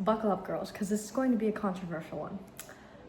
buckle up, girls, because this is going to be a controversial one.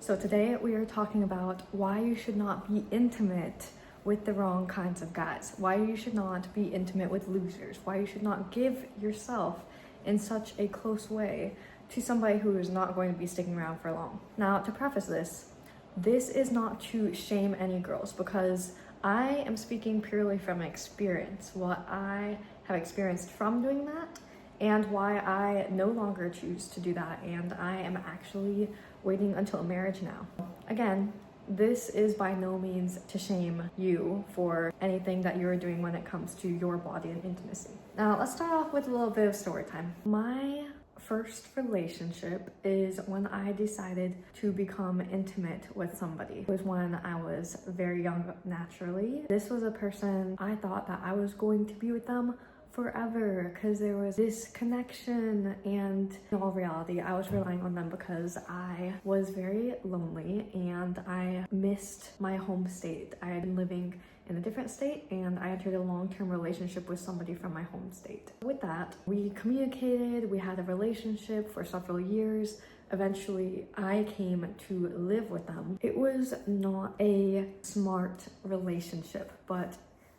So today we are talking about why you should not be intimate with the wrong kinds of guys, why you should not be intimate with losers, why you should not give yourself in such a close way to somebody who is not going to be sticking around for long. Now, to preface this is not to shame any girls, because I am speaking purely from experience, what I have experienced from doing that, and why I no longer choose to do that, and I am actually waiting until marriage now. Again, this is by no means to shame you for anything that you're doing when it comes to your body and intimacy. Now, let's start off with a little bit of story time. My first relationship is when I decided to become intimate with somebody. It was when I was very young naturally. This was a person I thought that I was going to be with them forever because there was this connection, and in all reality I was relying on them because I was very lonely and I missed my home state. I had been living in a different state and I entered a long-term relationship with somebody from my home state. With that, we communicated, we had a relationship for several years. Eventually, I came to live with them. It was not a smart relationship, but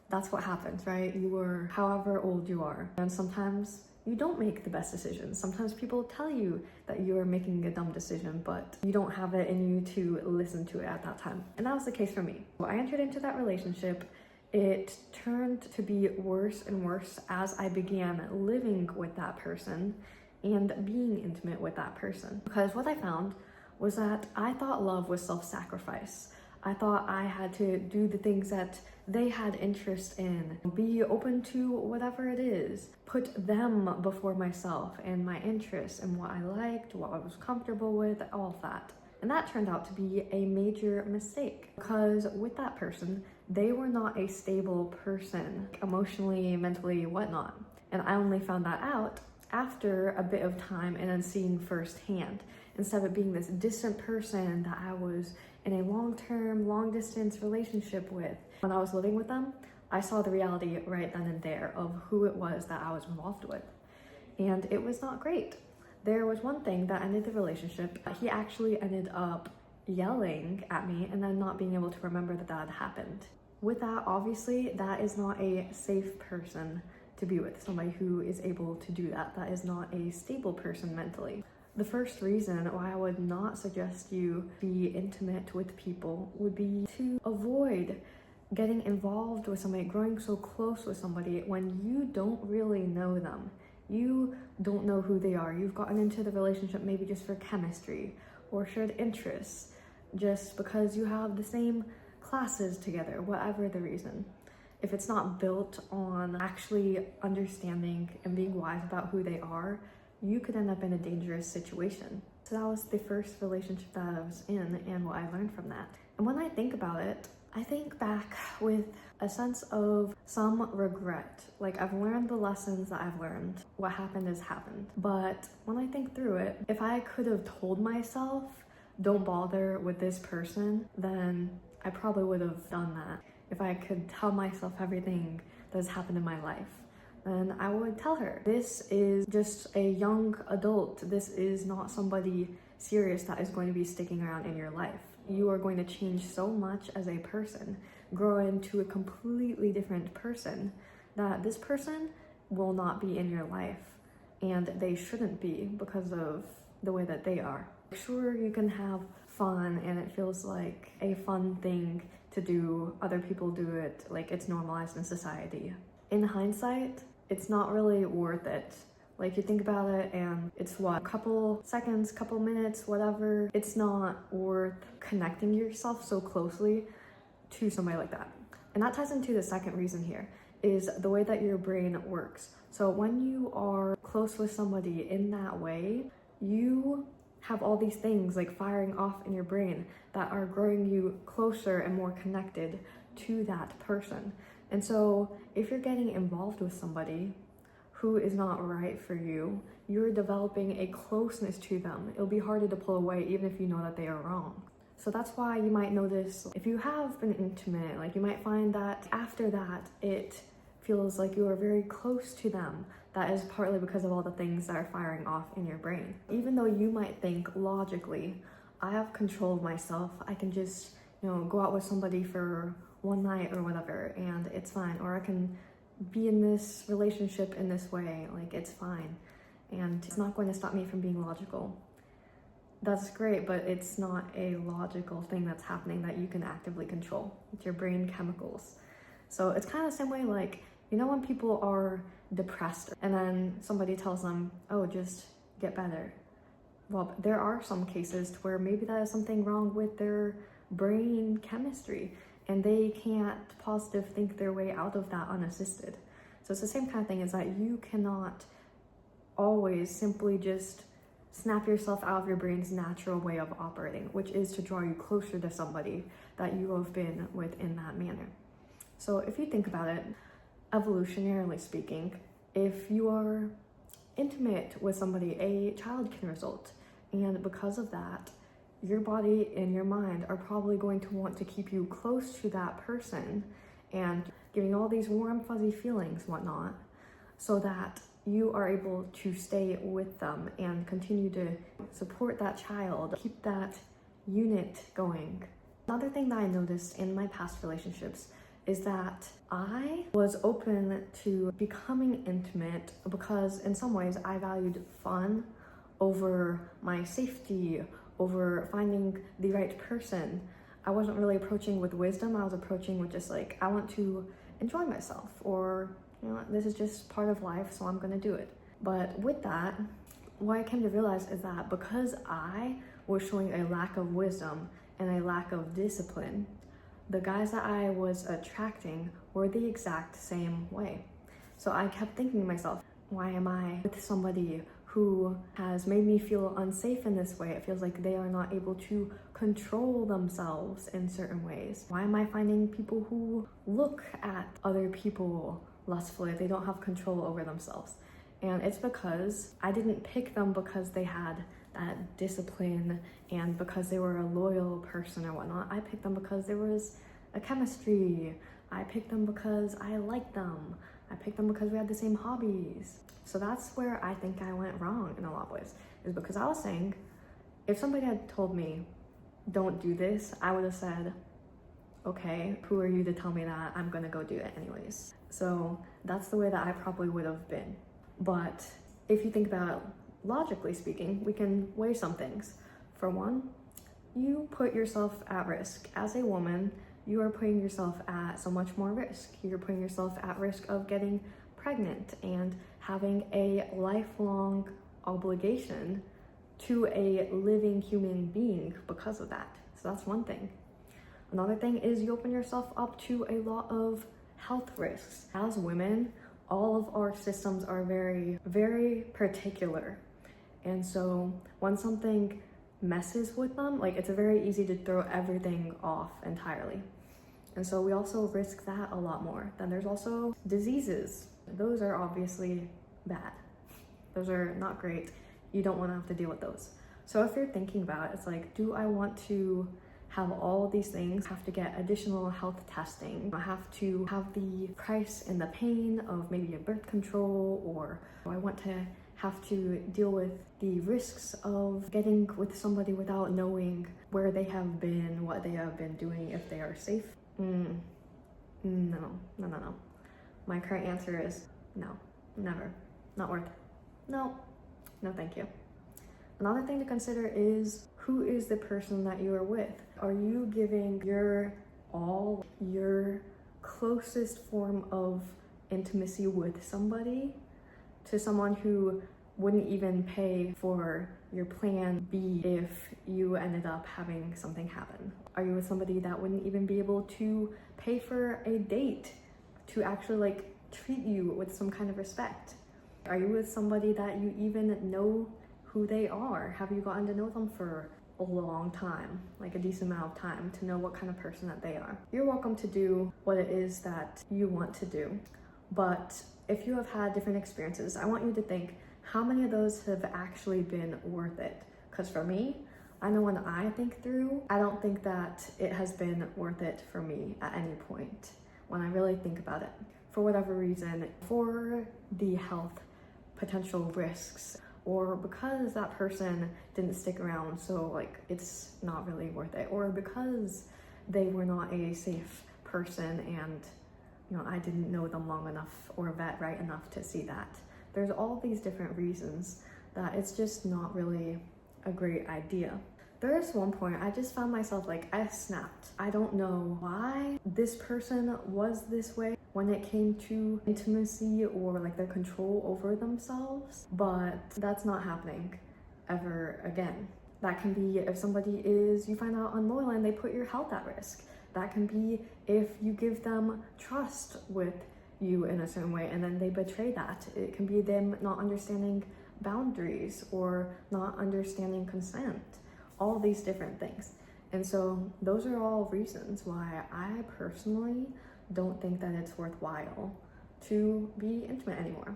that's what happens, right? You are however old you are, and sometimes you don't make the best decisions. Sometimes people tell you that you are making a dumb decision, but you don't have it in you to listen to it at that time. And that was the case for me. I entered into that relationship. It turned to be worse and worse as I began living with that person and being intimate with that person. Because what I found was that I thought love was self-sacrifice. I thought I had to do the things that they had interest in, be open to whatever it is, put them before myself and my interests and what I liked, what I was comfortable with, all of that. And that turned out to be a major mistake, because with that person, they were not a stable person, emotionally, mentally, whatnot. And I only found that out after a bit of time and then seeing firsthand, instead of it being this distant person that I was in a long-term, long-distance relationship with. When I was living with them, I saw the reality right then and there of who it was that I was involved with. And it was not great. There was one thing that ended the relationship. He actually ended up yelling at me and then not being able to remember that that had happened. With that, obviously, that is not a safe person to be with, somebody who is able to do that. That is not a stable person mentally. The first reason why I would not suggest you be intimate with people would be to avoid getting involved with somebody, growing so close with somebody when you don't really know them. You don't know who they are. You've gotten into the relationship maybe just for chemistry or shared interests, just because you have the same classes together, whatever the reason. If it's not built on actually understanding and being wise about who they are, you could end up in a dangerous situation. So that was the first relationship that I was in and what I learned from that. And when I think about it, I think back with a sense of some regret. Like, I've learned the lessons that I've learned. What happened has happened. But when I think through it, if I could have told myself, don't bother with this person, then I probably would have done that. If I could tell myself everything that has happened in my life, then I would tell her, this is just a young adult. This is not somebody serious that is going to be sticking around in your life. You are going to change so much as a person, grow into a completely different person, that this person will not be in your life, and they shouldn't be because of the way that they are. Sure, you can have fun and it feels like a fun thing to do. Other people do it like it's normalized in society. In hindsight, it's not really worth it. Like, you think about it and it's what, a couple seconds, couple minutes, whatever. It's not worth connecting yourself so closely to somebody like that. And that ties into the second reason here, is the way that your brain works. So when you are close with somebody in that way, you have all these things like firing off in your brain that are growing you closer and more connected to that person. And so if you're getting involved with somebody who is not right for you, you're developing a closeness to them. It'll be harder to pull away even if you know that they are wrong. So that's why you might notice, if you have been intimate, like, you might find that after that, it feels like you are very close to them, that is partly because of all the things that are firing off in your brain. Even though you might think logically, I have control of myself, I can just, go out with somebody for one night or whatever, and it's fine. Or I can be in this relationship in this way, like it's fine. And it's not going to stop me from being logical. That's great, but it's not a logical thing that's happening that you can actively control. It's your brain chemicals. So it's kind of the same way, like, when people are depressed and then somebody tells them, oh, just get better. Well, there are some cases to where maybe that is something wrong with their brain chemistry and they can't positive think their way out of that unassisted. So it's the same kind of thing, is that you cannot always simply just snap yourself out of your brain's natural way of operating, which is to draw you closer to somebody that you have been with in that manner. So if you think about it, evolutionarily speaking, if you are intimate with somebody, a child can result. And because of that, your body and your mind are probably going to want to keep you close to that person and giving all these warm, fuzzy feelings, whatnot, so that you are able to stay with them and continue to support that child, keep that unit going. Another thing that I noticed in my past relationships is that I was open to becoming intimate because in some ways I valued fun over my safety, over finding the right person. I wasn't really approaching with wisdom, I was approaching with just like, I want to enjoy myself, or this is just part of life, so I'm gonna do it. But with that, what I came to realize is that because I was showing a lack of wisdom and a lack of discipline, the guys that I was attracting were the exact same way. So I kept thinking to myself, why am I with somebody who has made me feel unsafe in this way? It feels like they are not able to control themselves in certain ways. Why am I finding people who look at other people lustfully? They don't have control over themselves. And it's because I didn't pick them because they had that discipline and because they were a loyal person or whatnot. I picked them because there was a chemistry. I picked them because I liked them. I picked them because we had the same hobbies. So that's where I think I went wrong in a lot of ways, is because I was saying, if somebody had told me, don't do this, I would have said, okay, who are you to tell me that? I'm gonna go do it anyways. So that's the way that I probably would have been. But if you think about it, logically speaking, we can weigh some things. For one, you put yourself at risk. As a woman, you are putting yourself at so much more risk. You're putting yourself at risk of getting pregnant and having a lifelong obligation to a living human being because of that. So that's one thing. Another thing is you open yourself up to a lot of health risks. As women, all of our systems are very, very particular. And so when something messes with them, like, it's very easy to throw everything off entirely. And so we also risk that a lot more. Then there's also diseases. Those are obviously bad. Those are not great. You don't want to have to deal with those. So if you're thinking about it, it's like, do I want to have all these things, have to get additional health testing, I have to have the price and the pain of maybe a birth control, or I want to have to deal with the risks of getting with somebody without knowing where they have been, what they have been doing, if they are safe? No. My current answer is no, never, not worth it. No, thank you. Another thing to consider is, who is the person that you are with? Are you giving your all, your closest form of intimacy with somebody to someone who wouldn't even pay for your plan B if you ended up having something happen? Are you with somebody that wouldn't even be able to pay for a date to actually treat you with some kind of respect? Are you with somebody that you even know who they are? Have you gotten to know them for a long time, like a decent amount of time, to know what kind of person that they are? You're welcome to do what it is that you want to do. But if you have had different experiences, I want you to think, how many of those have actually been worth it? Because for me, I know when I think through, I don't think that it has been worth it for me at any point when I really think about it. For whatever reason, for the health potential risks, or because that person didn't stick around, so like it's not really worth it, or because they were not a safe person and I didn't know them long enough or vet right enough to see that. There's all these different reasons that it's just not really a great idea. There is one point I just found myself like, I snapped. I don't know why this person was this way when it came to intimacy or like their control over themselves, but that's not happening ever again. That can be if somebody you find out unloyal and they put your health at risk. That can be if you give them trust with you in a certain way and then they betray that. It can be them not understanding boundaries or not understanding consent. All these different things. And so those are all reasons why I personally don't think that it's worthwhile to be intimate anymore.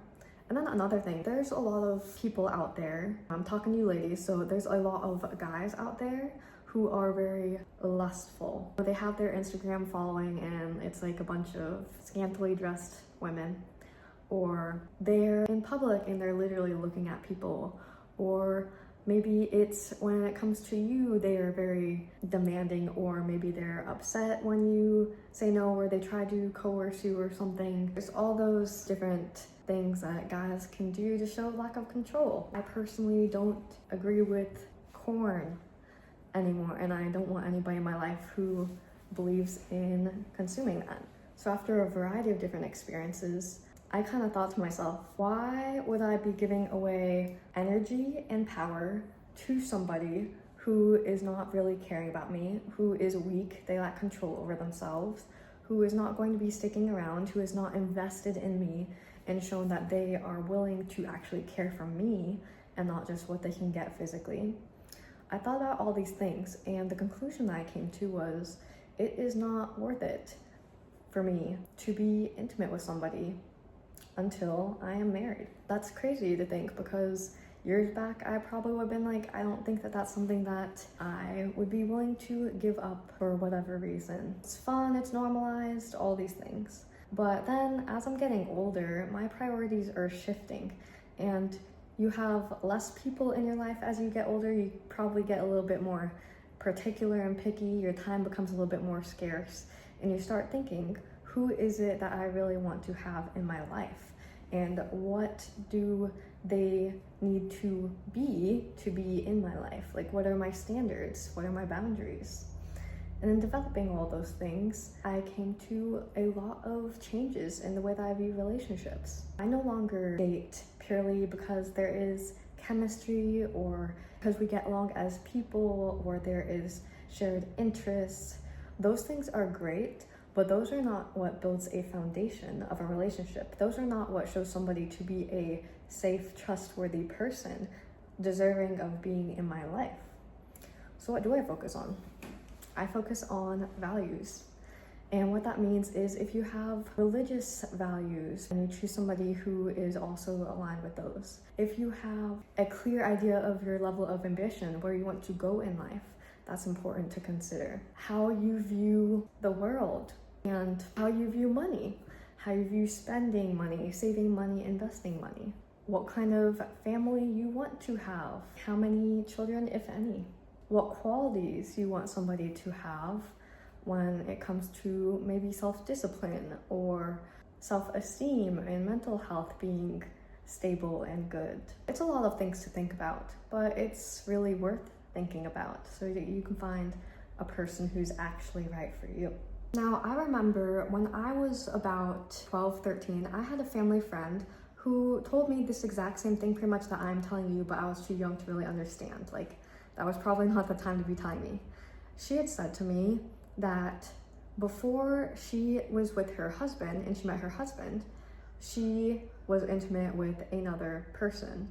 And then another thing, there's a lot of people out there, I'm talking to you ladies, so there's a lot of guys out there who are very lustful. They have their Instagram following and it's like a bunch of scantily dressed women, or they're in public and they're literally looking at people, or maybe it's when it comes to you, they are very demanding, or maybe they're upset when you say no, or they try to coerce you or something. There's all those different things that guys can do to show lack of control. I personally don't agree with corn anymore, and I don't want anybody in my life who believes in consuming that. So after a variety of different experiences, I kind of thought to myself, why would I be giving away energy and power to somebody who is not really caring about me, who is weak, they lack control over themselves, who is not going to be sticking around, who is not invested in me and shown that they are willing to actually care for me and not just what they can get physically. I thought about all these things, and the conclusion that I came to was it is not worth it for me to be intimate with somebody until I am married. That's crazy to think, because years back I probably would have been like, I don't think that that's something that I would be willing to give up for whatever reason. It's fun, it's normalized, all these things. But then as I'm getting older, my priorities are shifting, and you have less people in your life as you get older. You probably get a little bit more particular and picky. Your time becomes a little bit more scarce, and you start thinking, who is it that I really want to have in my life? And what do they need to be in my life? Like, what are my standards? What are my boundaries? And in developing all those things, I came to a lot of changes in the way that I view relationships. I no longer date purely because there is chemistry, or because we get along as people, or there is shared interests. Those things are great, but those are not what builds a foundation of a relationship. Those are not what shows somebody to be a safe, trustworthy person deserving of being in my life. So what do I focus on? I focus on values. And what that means is if you have religious values and you choose somebody who is also aligned with those, if you have a clear idea of your level of ambition, where you want to go in life, that's important to consider. How you view the world, and how you view money, how you view spending money, saving money, investing money, what kind of family you want to have, how many children, if any, what qualities you want somebody to have when it comes to maybe self-discipline or self-esteem and mental health being stable and good. It's a lot of things to think about, but it's really worth thinking about so that you can find a person who's actually right for you. Now, I remember when I was about 12, 13, I had a family friend who told me this exact same thing pretty much that I'm telling you, but I was too young to really understand. Like, that was probably not the time to be telling me. She had said to me that before she was with her husband and she met her husband, she was intimate with another person.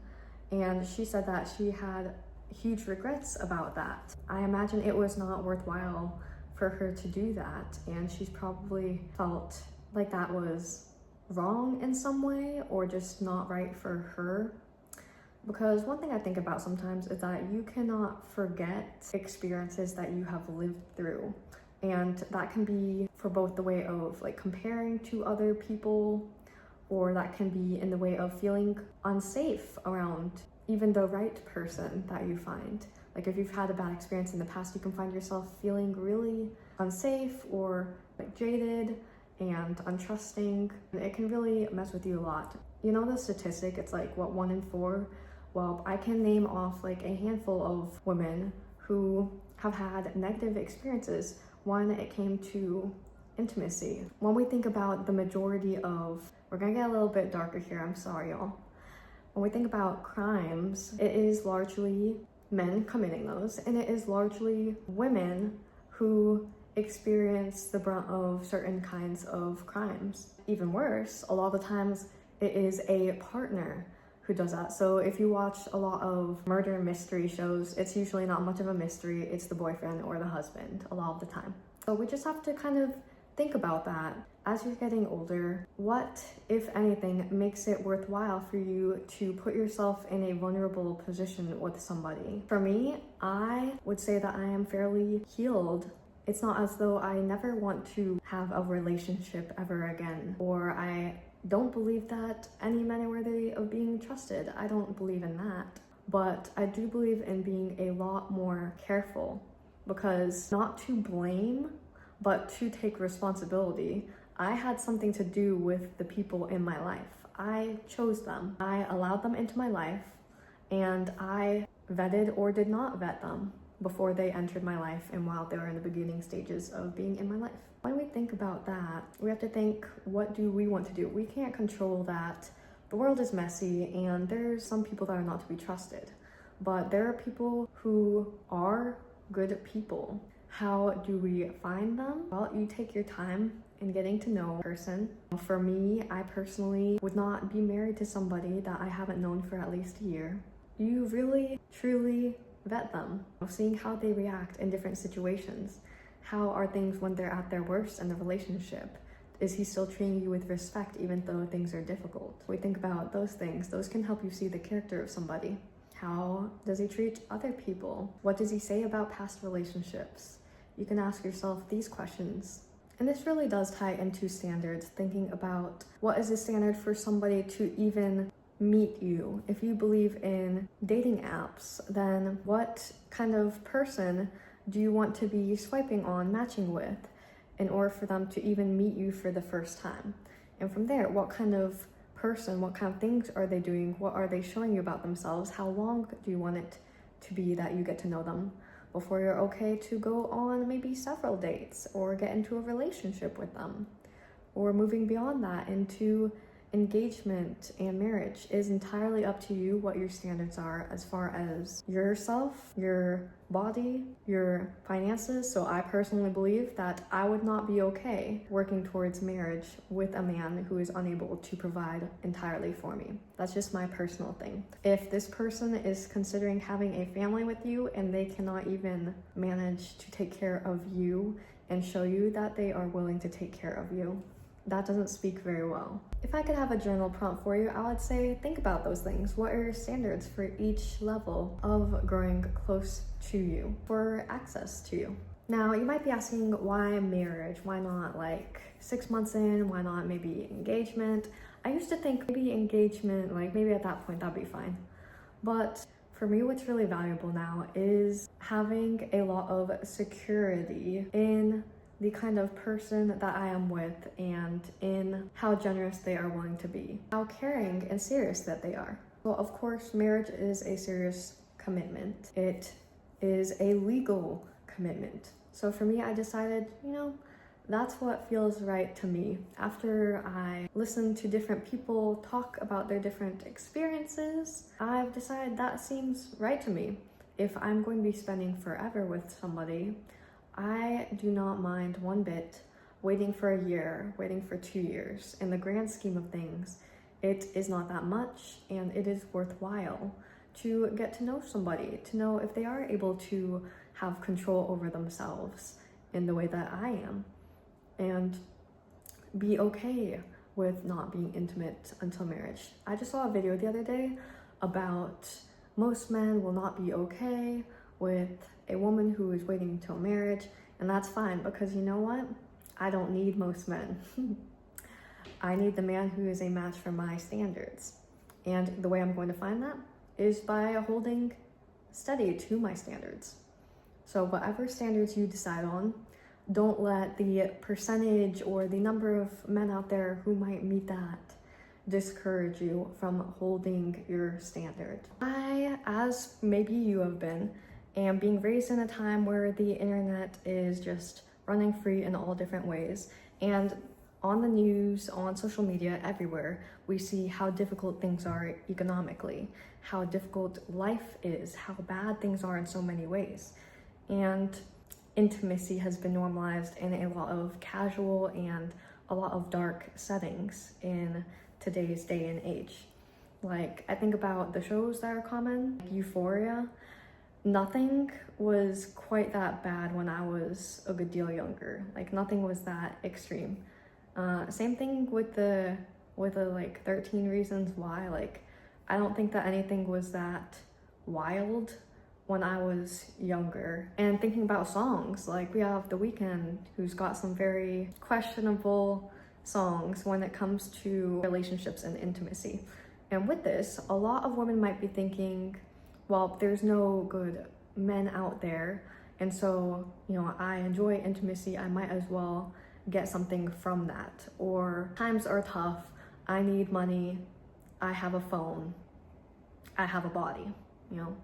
And she said that she had huge regrets about that. I imagine it was not worthwhile for her to do that, and she's probably felt like that was wrong in some way or just not right for her. Because one thing I think about sometimes is that you cannot forget experiences that you have lived through, and that can be for both the way of like comparing to other people, or that can be in the way of feeling unsafe around even the right person that you find. Like if you've had a bad experience in the past, you can find yourself feeling really unsafe or like jaded and untrusting. It can really mess with you a lot. You know the statistic, it's like what, 1 in 4? Well, I can name off like a handful of women who have had negative experiences when it came to intimacy. When we think about the majority of, we're gonna get a little bit darker here, I'm sorry y'all. When we think about crimes, it is largely men committing those, and it is largely women who experience the brunt of certain kinds of crimes. Even worse, a lot of the times it is a partner who does that. So if you watch a lot of murder mystery shows, it's usually not much of a mystery, it's the boyfriend or the husband a lot of the time. So we just have to kind of think about that. As you're getting older, what, if anything, makes it worthwhile for you to put yourself in a vulnerable position with somebody? For me, I would say that I am fairly healed. It's not as though I never want to have a relationship ever again, or I don't believe that any men are worthy of being trusted. I don't believe in that. But I do believe in being a lot more careful, because not to blame, but to take responsibility. I had something to do with the people in my life. I chose them. I allowed them into my life, and I vetted or did not vet them before they entered my life and while they were in the beginning stages of being in my life. When we think about that, we have to think, what do we want to do? We can't control that. The world is messy, and there's some people that are not to be trusted. But there are people who are good people. How do we find them? Well, you take your time in getting to know a person. For me, I personally would not be married to somebody that I haven't known for at least a year. You really, truly vet them, seeing how they react in different situations. How are things when they're at their worst in the relationship? Is he still treating you with respect even though things are difficult? We think about those things. Those can help you see the character of somebody. How does he treat other people? What does he say about past relationships? You can ask yourself these questions. And this really does tie into standards, thinking about what is the standard for somebody to even meet you. If you believe in dating apps, then what kind of person do you want to be swiping on, matching with, in order for them to even meet you for the first time? And from there, what kind of person, what kind of things are they doing? What are they showing you about themselves? How long do you want it to be that you get to know them before you're okay to go on maybe several dates or get into a relationship with them? Or moving beyond that into engagement and marriage is entirely up to you what your standards are as far as yourself, your body, your finances. So I personally believe that I would not be okay working towards marriage with a man who is unable to provide entirely for me. That's just my personal thing. If this person is considering having a family with you and they cannot even manage to take care of you and show you that they are willing to take care of you, that doesn't speak very well. If I could have a journal prompt for you, I would say think about those things. What are your standards for each level of growing close to you, for access to you? Now, you might be asking, why marriage? Why not like 6 months in? Why not maybe engagement? I used to think maybe engagement, like maybe at that point that'd be fine. But for me, what's really valuable now is having a lot of security in the kind of person that I am with and in how generous they are willing to be, how caring and serious that they are. Well, of course, marriage is a serious commitment. It is a legal commitment. So for me, I decided, that's what feels right to me. After I listened to different people talk about their different experiences, I've decided that seems right to me. If I'm going to be spending forever with somebody, I do not mind one bit waiting for a year, waiting for 2 years. In the grand scheme of things, it is not that much, and it is worthwhile to get to know somebody, to know if they are able to have control over themselves in the way that I am, and be okay with not being intimate until marriage. I just saw a video the other day about most men will not be okay with a woman who is waiting until marriage, and that's fine, because you know what? I don't need most men. I need the man who is a match for my standards. And the way I'm going to find that is by holding steady to my standards. So whatever standards you decide on, don't let the percentage or the number of men out there who might meet that discourage you from holding your standard. I, as maybe you have been, am being raised in a time where the internet is just running free in all different ways. And on the news, on social media, everywhere, we see how difficult things are economically, how difficult life is, how bad things are in so many ways. And intimacy has been normalized in a lot of casual and a lot of dark settings in today's day and age. Like, I think about the shows that are common, like Euphoria. Nothing was quite that bad when I was a good deal younger. Like, nothing was that extreme. Same thing with the like 13 Reasons Why. Like, I don't think that anything was that wild when I was younger. And thinking about songs, like we have The Weeknd, who's got some very questionable songs when it comes to relationships and intimacy. And with this, a lot of women might be thinking, well, there's no good men out there, and so, you know, I enjoy intimacy, I might as well get something from that. Or times are tough, I need money, I have a phone, I have a body, you know.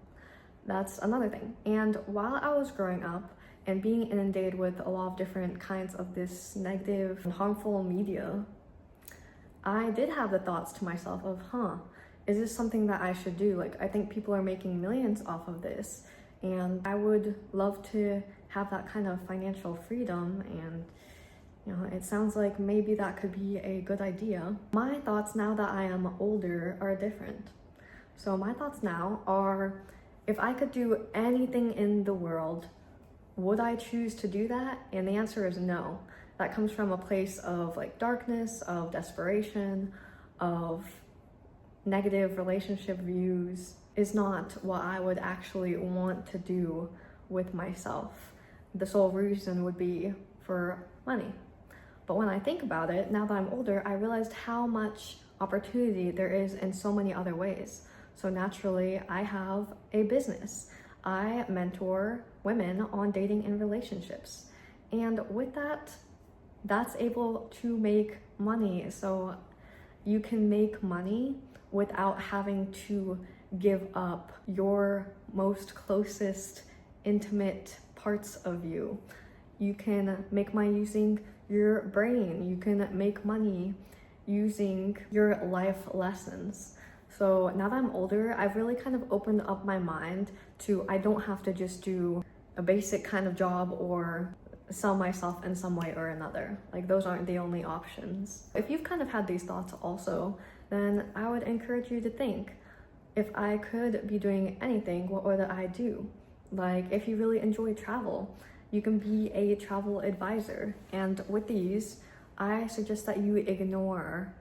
That's another thing. And while I was growing up and being inundated with a lot of different kinds of this negative and harmful media, I did have the thoughts to myself of, is this something that I should do? Like, I think people are making millions off of this, and I would love to have that kind of financial freedom, and you know, it sounds like maybe that could be a good idea. My thoughts now that I am older are different. So my thoughts now are, if I could do anything in the world, would I choose to do that? And the answer is no. That comes from a place of like darkness, of desperation, of negative relationship views. Is not what I would actually want to do with myself. The sole reason would be for money. But when I think about it, now that I'm older, I realized how much opportunity there is in so many other ways. So naturally, I have a business. I mentor women on dating and relationships. And with that, that's able to make money. So you can make money without having to give up your most closest, intimate parts of you. You can make money using your brain. You can make money using your life lessons. So now that I'm older, I've really kind of opened up my mind to, I don't have to just do a basic kind of job or sell myself in some way or another. Like, those aren't the only options. If you've kind of had these thoughts also, then I would encourage you to think, if I could be doing anything, what would I do? Like, if you really enjoy travel, you can be a travel advisor. And with these, I suggest that you ignore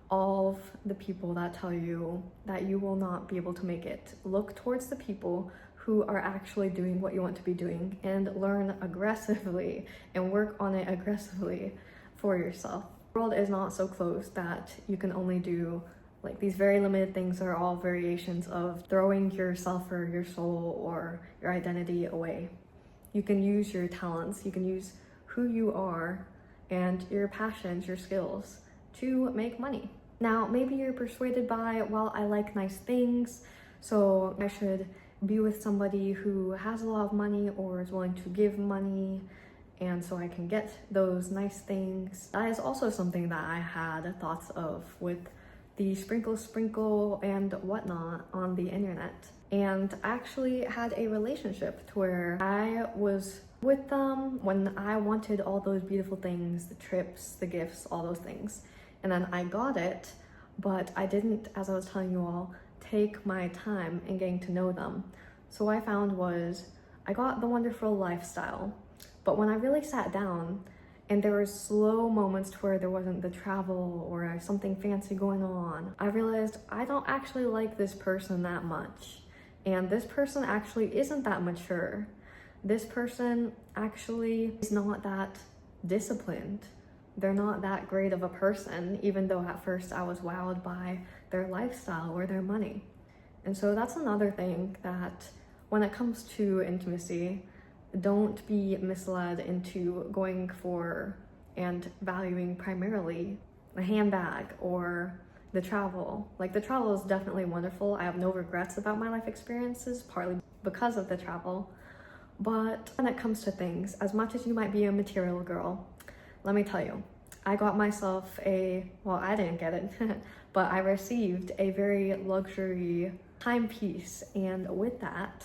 all of the people that tell you that you will not be able to make it. Look towards the people who are actually doing what you want to be doing, and learn aggressively and work on it aggressively for yourself. The world is not so closed that you can only do like these very limited things are all variations of throwing yourself or your soul or your identity away. You can use your talents, you can use who you are and your passions, your skills to make money. Now, maybe you're persuaded by, well, I like nice things, so I should be with somebody who has a lot of money or is willing to give money, and so I can get those nice things. That is also something that I had thoughts of with the sprinkle and whatnot on the internet. And I actually had a relationship to where I was with them when I wanted all those beautiful things, the trips, the gifts, all those things. And then I got it, but I didn't, as I was telling you all, take my time in getting to know them. So what I found was I got the wonderful lifestyle, but when I really sat down and there were slow moments to where there wasn't the travel or something fancy going on, I realized I don't actually like this person that much. And this person actually isn't that mature. This person actually is not that disciplined. they're not that great of a person, even though at first I was wowed by their lifestyle or their money. And so that's another thing, that when it comes to intimacy, don't be misled into going for and valuing primarily the handbag or the travel. Like, the travel is definitely wonderful. I have no regrets about my life experiences, partly because of the travel. But when it comes to things, as much as you might be a material girl, let me tell you, I got myself well, I didn't get it, but I received a very luxury timepiece. And with that,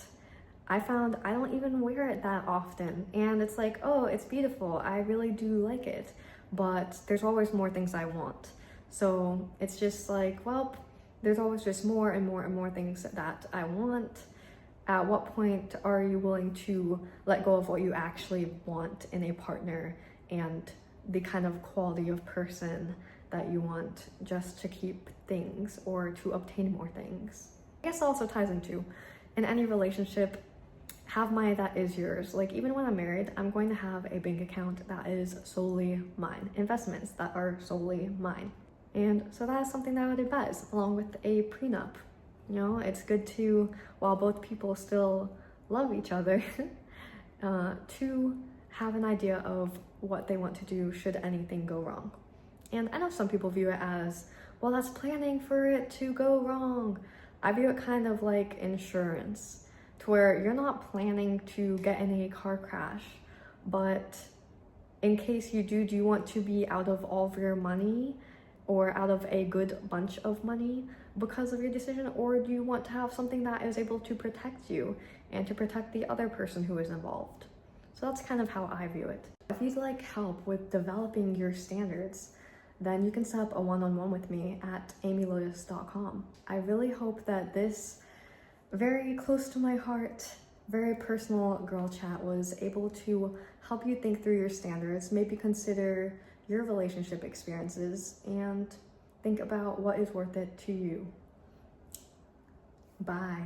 I found I don't even wear it that often. And it's like, oh, it's beautiful. I really do like it. But there's always more things I want. So it's just like, well, there's always just more and more and more things that I want. At what point are you willing to let go of what you actually want in a partner and the kind of quality of person that you want, just to keep things or to obtain more things? I guess it also ties into, in any relationship, have money that is yours. Like, even when I'm married, I'm going to have a bank account that is solely mine, investments that are solely mine. And so that is something that I would advise, along with a prenup. You know, it's good to, while both people still love each other, to have an idea of what they want to do should anything go wrong. And I know some people view it as, well, that's planning for it to go wrong. I view it kind of like insurance, to where you're not planning to get in a car crash, but in case you do you want to be out of all of your money, or out of a good bunch of money because of your decision? Or do you want to have something that is able to protect you and to protect the other person who is involved? So that's kind of how I view it. If you'd like help with developing your standards, then you can set up a one-on-one with me at amylotus.com. I really hope that this very close to my heart, very personal girl chat was able to help you think through your standards, maybe consider your relationship experiences, and think about what is worth it to you. Bye.